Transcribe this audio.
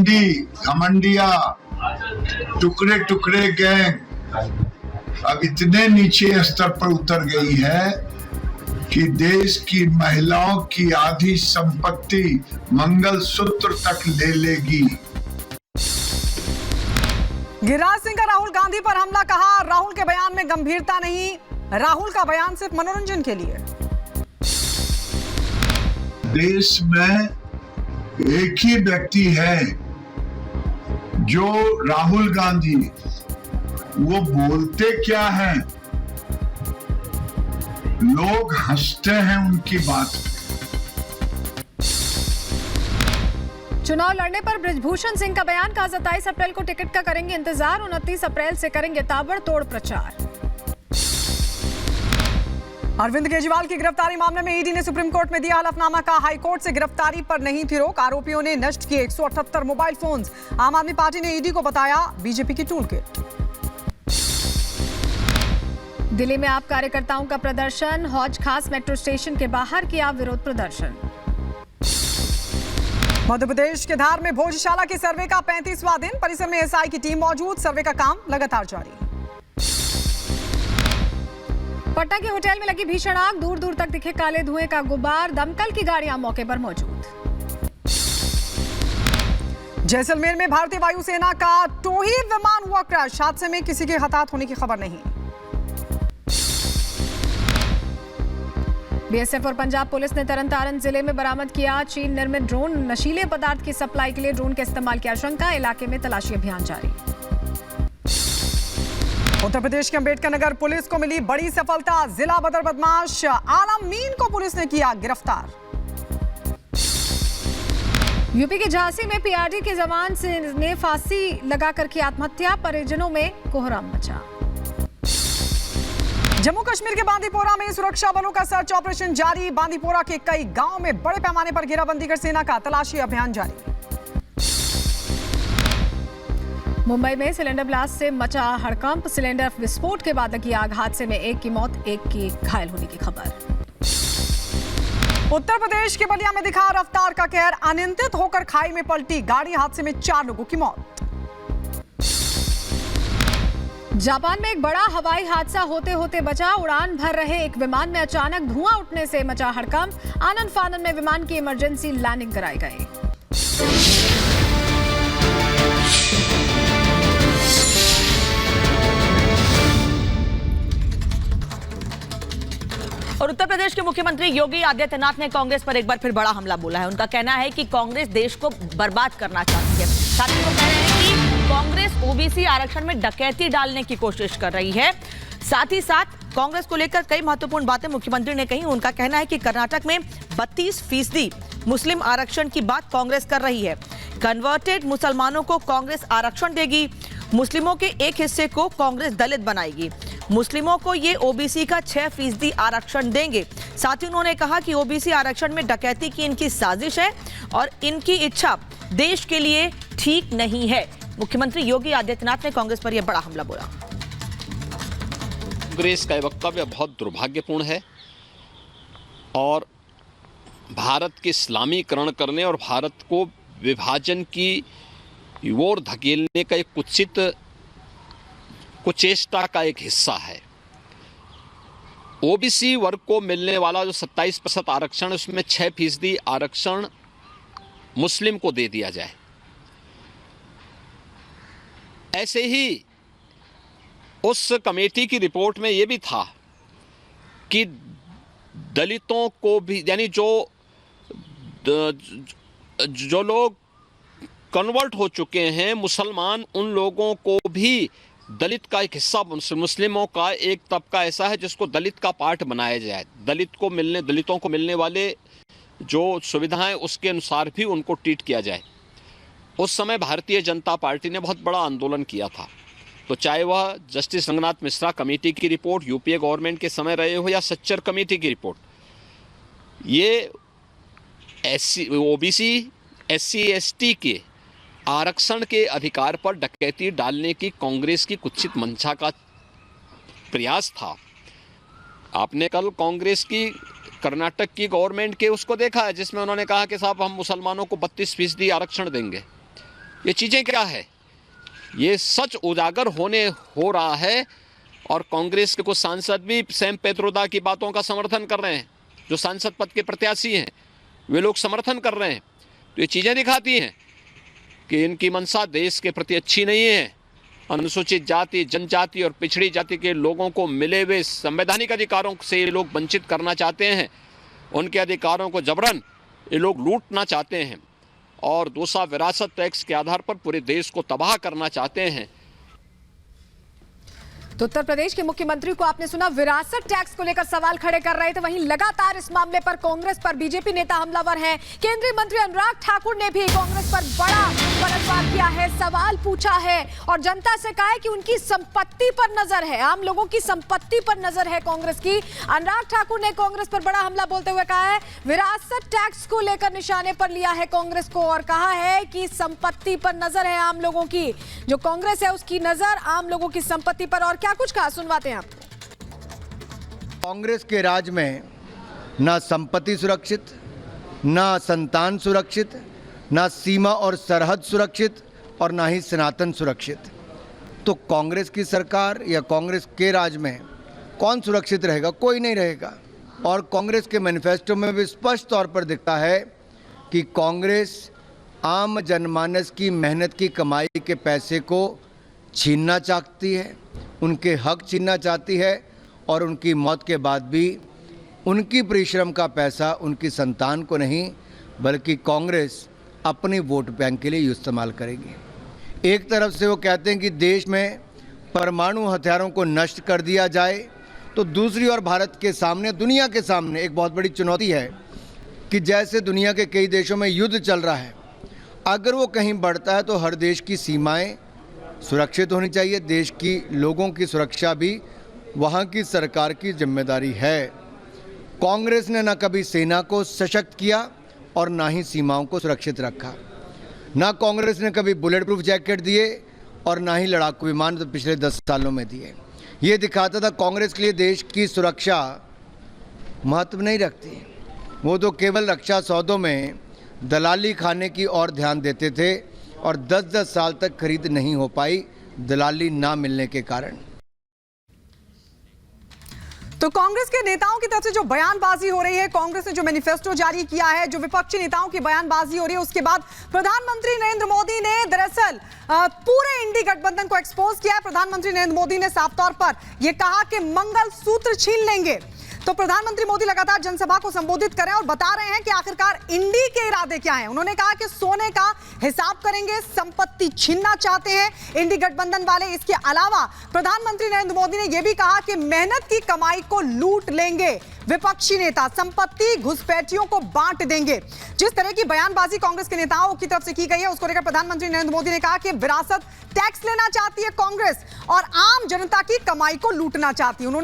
घमंडिया, टुकड़े टुकड़े गैंग अब इतने नीचे स्तर पर उतर गई है कि देश की महिलाओं की आधी संपत्ति मंगलसूत्र तक ले लेगी। गिरिराज सिंह का राहुल गांधी पर हमला, कहा राहुल के बयान में गंभीरता नहीं, राहुल का बयान सिर्फ मनोरंजन के लिए। देश में एक ही व्यक्ति है जो राहुल गांधी, वो बोलते क्या हैं, लोग हंसते हैं उनकी बात। चुनाव लड़ने पर बृजभूषण सिंह का बयान, कहा 27 अप्रैल को टिकट का करेंगे इंतजार, 29 अप्रैल से करेंगे ताबड़तोड़ प्रचार। अरविंद केजरीवाल की गिरफ्तारी मामले में ईडी ने सुप्रीम कोर्ट में दिया हलफनामा, का हाईकोर्ट से गिरफ्तारी पर नहीं थी रोक, आरोपियों ने नष्ट किए 178 मोबाइल फोन्स। आम आदमी पार्टी ने ईडी को बताया बीजेपी की टूल किट। दिल्ली में आप कार्यकर्ताओं का प्रदर्शन, हौज खास मेट्रो स्टेशन के बाहर किया विरोध प्रदर्शन। मध्य प्रदेश के धार में भोजशाला के सर्वे का 35वां दिन, परिसर में एसआई की टीम मौजूद, सर्वे का काम लगातार जारी। पटना के होटल में लगी भीषण आग, दूर दूर तक दिखे काले धुएं का गुबार, दमकल की गाड़ियां मौके पर मौजूद। जैसलमेर में भारतीय वायुसेना का टोही विमान हुआ क्रैश, हादसे में किसी के हताहत होने की खबर नहीं। बीएसएफ और पंजाब पुलिस ने तरनतारन जिले में बरामद किया चीन निर्मित ड्रोन, नशीले पदार्थ की सप्लाई के लिए ड्रोन के इस्तेमाल की आशंका, इलाके में तलाशी अभियान जारी। उत्तर प्रदेश के अंबेडकर नगर पुलिस को मिली बड़ी सफलता, जिला बदर बदमाश आलम मीन को पुलिस ने किया गिरफ्तार। यूपी के झांसी में पीआरडी के जवान ने फांसी लगाकर की आत्महत्या, परिजनों में कोहराम मचा। जम्मू कश्मीर के बांदीपोरा में सुरक्षा बलों का सर्च ऑपरेशन जारी, बांदीपोरा के कई गांवों में बड़े पैमाने पर घेराबंदी कर सेना का तलाशी अभियान जारी। मुंबई में सिलेंडर ब्लास्ट से मचा हड़कंप, सिलेंडर विस्फोट के बाद लगी आग, हादसे में एक की मौत, एक की घायल होने की खबर। उत्तर प्रदेश के बलिया में दिखा रफ्तार का कहर, अनियंत्रित होकर खाई में पलटी गाड़ी, हादसे में 4 लोगों की मौत। जापान में एक बड़ा हवाई हादसा होते होते बचा, उड़ान भर रहे एक विमान में अचानक धुआं उठने से मचा हड़कंप, आनन फानन में विमान की इमरजेंसी लैंडिंग कराई गई। और उत्तर प्रदेश के मुख्यमंत्री योगी आदित्यनाथ ने कांग्रेस पर एक बार फिर बड़ा हमला बोला है। उनका कहना है कि कांग्रेस देश को बर्बाद करना चाहती है। साथ ही वो कह रहे हैं कि कांग्रेस ओबीसी आरक्षण में डकैती डालने की कोशिश कर रही है। साथ ही साथ कांग्रेस को लेकर कई महत्वपूर्ण बातें मुख्यमंत्री ने कही। उनका कहना है कि कर्नाटक में 32% मुस्लिम आरक्षण की बात कांग्रेस कर रही है। कन्वर्टेड मुसलमानों को कांग्रेस आरक्षण देगी, मुस्लिमों के एक हिस्से को कांग्रेस दलित बनाएगी, मुस्लिमों को ये ओबीसी का 6% आरक्षण देंगे। साथ ही उन्होंने कहा कि ओबीसी आरक्षण में डकैती की इनकी साजिश है और इनकी इच्छा देश के लिए ठीक नहीं है। मुख्यमंत्री योगी आदित्यनाथ ने कांग्रेस पर यह बड़ा हमला बोला। कांग्रेस का वक्तव्य बहुत दुर्भाग्यपूर्ण है और भारत के इस्लामीकरण करने और भारत को विभाजन की ओर धकेलने का एक कुचेष्टा का एक हिस्सा है। ओबीसी वर्ग को मिलने वाला जो 27% आरक्षण, उसमें 6% आरक्षण मुस्लिम को दे दिया जाए। ऐसे ही उस कमेटी की रिपोर्ट में यह भी था कि दलितों को भी, यानी जो लोग कन्वर्ट हो चुके हैं मुसलमान, उन लोगों को भी दलित का एक हिस्सा, मुस्लिमों का एक तबका ऐसा है जिसको दलित का पार्ट बनाया जाए। दलितों को मिलने वाले जो सुविधाएं उसके अनुसार भी उनको ट्रीट किया जाए। उस समय भारतीय जनता पार्टी ने बहुत बड़ा आंदोलन किया था। तो चाहे वह जस्टिस रंगनाथ मिश्रा कमेटी की रिपोर्ट यूपीए गवर्नमेंट के समय रहे हो या सच्चर कमेटी की रिपोर्ट, ये ओबीसी SC ST के आरक्षण के अधिकार पर डकैती डालने की कांग्रेस की कुत्सित मंशा का प्रयास था। आपने कल कांग्रेस की कर्नाटक की गवर्नमेंट के उसको देखा है जिसमें उन्होंने कहा कि साहब हम मुसलमानों को 32% आरक्षण देंगे। ये चीज़ें क्या है, ये सच उजागर हो रहा है। और कांग्रेस के कुछ सांसद भी सैम पेत्रोदा की बातों का समर्थन कर रहे हैं, जो सांसद पद के प्रत्याशी हैं वे लोग समर्थन कर रहे हैं। तो ये चीज़ें दिखाती हैं कि इनकी मंशा देश के प्रति अच्छी नहीं है। अनुसूचित जाति, जनजाति और पिछड़ी जाति के लोगों को मिले हुए संवैधानिक अधिकारों से ये लोग वंचित करना चाहते हैं। उनके अधिकारों को जबरन ये लोग लूटना चाहते हैं और दूसरा विरासत टैक्स के आधार पर पूरे देश को तबाह करना चाहते हैं। तो उत्तर प्रदेश के मुख्यमंत्री को आपने सुना, विरासत टैक्स को लेकर सवाल खड़े कर रहे थे। वहीं लगातार इस मामले पर कांग्रेस पर बीजेपी नेता हमलावर हैं। केंद्रीय मंत्री अनुराग ठाकुर ने भी कांग्रेस पर बड़ा पलटवार किया है, सवाल पूछा है और जनता से कहा है कि उनकी संपत्ति पर नजर है, आम लोगों की संपत्ति पर नजर है कांग्रेस की। अनुराग ठाकुर ने कांग्रेस पर बड़ा हमला बोलते हुए कहा है, विरासत टैक्स को लेकर निशाने पर लिया है कांग्रेस को और कहा है कि संपत्ति पर नजर है आम लोगों की। जो कांग्रेस है उसकी नजर आम लोगों की संपत्ति पर। और क्या कुछ कहा, सुनवाते हैं आपको। कांग्रेस के राज में ना संपत्ति सुरक्षित, ना संतान सुरक्षित, ना सीमा और सरहद सुरक्षित और ना ही सनातन सुरक्षित। तो कांग्रेस की सरकार या कांग्रेस के राज में कौन सुरक्षित रहेगा? कोई नहीं रहेगा। और कांग्रेस के मैनिफेस्टो में भी स्पष्ट तौर पर दिखता है कि कांग्रेस आम जनमानस की मेहनत की कमाई के पैसे को छीनना चाहती है, उनके हक छीनना चाहती है और उनकी मौत के बाद भी उनकी परिश्रम का पैसा उनकी संतान को नहीं बल्कि कांग्रेस अपनी वोट बैंक के लिए इस्तेमाल करेगी। एक तरफ से वो कहते हैं कि देश में परमाणु हथियारों को नष्ट कर दिया जाए, तो दूसरी ओर भारत के सामने, दुनिया के सामने एक बहुत बड़ी चुनौती है कि जैसे दुनिया के कई देशों में युद्ध चल रहा है, अगर वो कहीं बढ़ता है तो हर देश की सीमाएं सुरक्षित होनी चाहिए। देश की लोगों की सुरक्षा भी वहाँ की सरकार की जिम्मेदारी है। कांग्रेस ने न कभी सेना को सशक्त किया और ना ही सीमाओं को सुरक्षित रखा। ना कांग्रेस ने कभी बुलेट प्रूफ जैकेट दिए और ना ही लड़ाकू विमान तो पिछले 10 सालों में दिए। ये दिखाता था कांग्रेस के लिए देश की सुरक्षा महत्व नहीं रखती। वो तो केवल रक्षा सौदों में दलाली खाने की ओर ध्यान देते थे और 10-10 साल तक खरीद नहीं हो पाई दलाली ना मिलने के कारण। तो कांग्रेस के नेताओं की तरफ से जो बयानबाजी हो रही है, कांग्रेस ने जो मैनिफेस्टो जारी किया है, जो विपक्षी नेताओं की बयानबाजी हो रही है, उसके बाद प्रधानमंत्री नरेंद्र मोदी ने दरअसल पूरे इंडी गठबंधन को एक्सपोज किया है। प्रधानमंत्री नरेंद्र मोदी ने साफ तौर पर यह कहा कि मंगल सूत्र छीन लेंगे। तो प्रधानमंत्री मोदी लगातार जनसभा को संबोधित कर रहे हैं और बता रहे हैं कि आखिरकार इंडी के इरादे क्या हैं। उन्होंने कहा कि सोने का हिसाब करेंगे, संपत्ति छीनना चाहते हैं इंडी गठबंधन वाले। इसके अलावा प्रधानमंत्री नरेंद्र मोदी ने यह भी कहा कि मेहनत की कमाई को लूट लेंगे विपक्षी नेता, संपत्ति घुसपैठियों को बांट देंगे। जिस तरह की बयानबाजी कांग्रेस के नेताओं की तरफ से की गई है, उसको लेकर प्रधानमंत्री नरेंद्र मोदी ने कहा कि विरासत टैक्स लेना चाहती है कांग्रेस और आम जनता की कमाई को लूटना चाहती है। उन्होंने